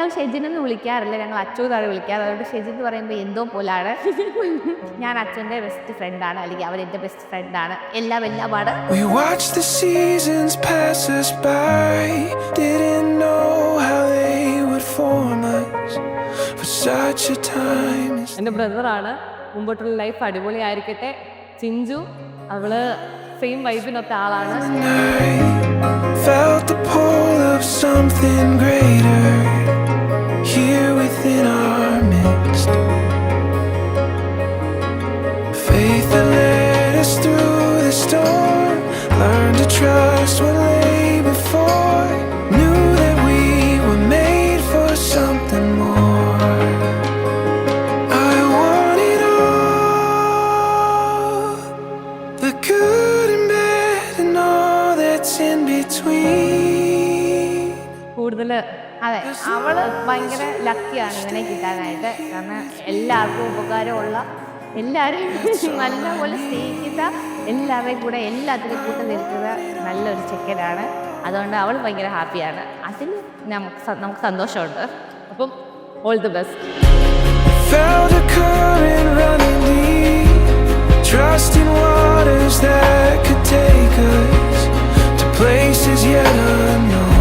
ഞങ്ങൾ ഷെജിനെന്ന് വിളിക്കാറില്ല, ഞങ്ങൾ അച്ചു എന്നാണ് വിളിക്കാറ്. അതുകൊണ്ട് ഷെജിൻ എന്ന് പറയുമ്പോൾ എന്തോ പോലാണ്. ഞാൻ അച്ഛൻ്റെ ബെസ്റ്റ് ഫ്രണ്ടാണ്, അല്ലെങ്കിൽ അവൻ എൻ്റെ ബെസ്റ്റ് ഫ്രണ്ടാണ്. എല്ലാമാണ്. We watched the seasons pass us by, didn't know how they would form us for such a time as എൻ്റെ ബ്രദറാണ്. മുമ്പോട്ടുള്ള ലൈഫ് അടിപൊളിയായിരിക്കട്ടെ. ചിഞ്ചു അവള് സെയിം വൈബിനൊത്ത ആളാണ്. felt the pull of something greater here within our midst. Faith that led us through the storm, learned to trust what lay before, knew that we were made for something more. I want it all, the good and bad and all that's in between. കൂടുതൽ അതെ, അവള് ഭയങ്കര ലക്കിയാണ് ഇവനെ കിട്ടാനായിട്ട്. കാരണം എല്ലാവർക്കും ഉപകാരമുള്ള, എല്ലാവരും നല്ലപോലെ സ്നേഹിക്കുന്ന, എല്ലാവരുടെയും കൂടെ എല്ലാത്തിനും കൂട്ടം നിൽക്കുന്ന നല്ലൊരു ചെക്കനാണ്. അതുകൊണ്ട് അവൾ ഭയങ്കര ഹാപ്പിയാണ്. അതിൽ നമുക്ക് സന്തോഷമുണ്ട്. അപ്പം all the best. Felt a current running deep, trusting waters that could take us to places yet unknown.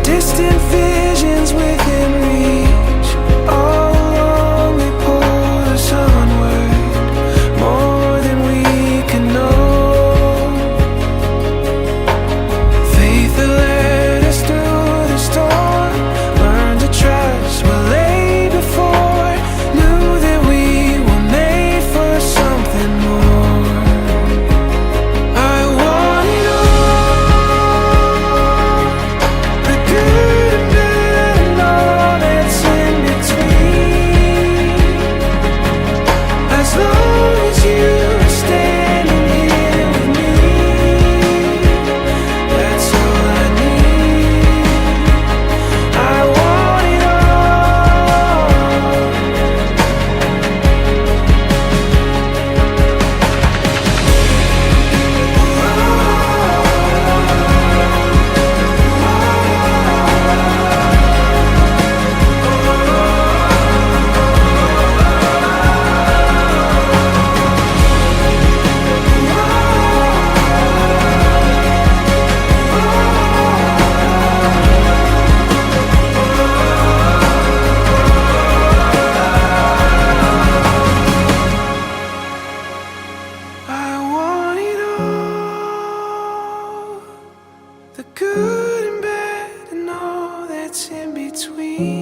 Distant visions within reach, all along they pulled us onward, more than we could know. Faith that led us through the storm, learned to trust what lay before, knew that we were made for something more. I want it all, the good and bad and all that's in between. As long as you are standing here with me, that's all I need. I want it all. I want it all, the good and bad and all that's in between.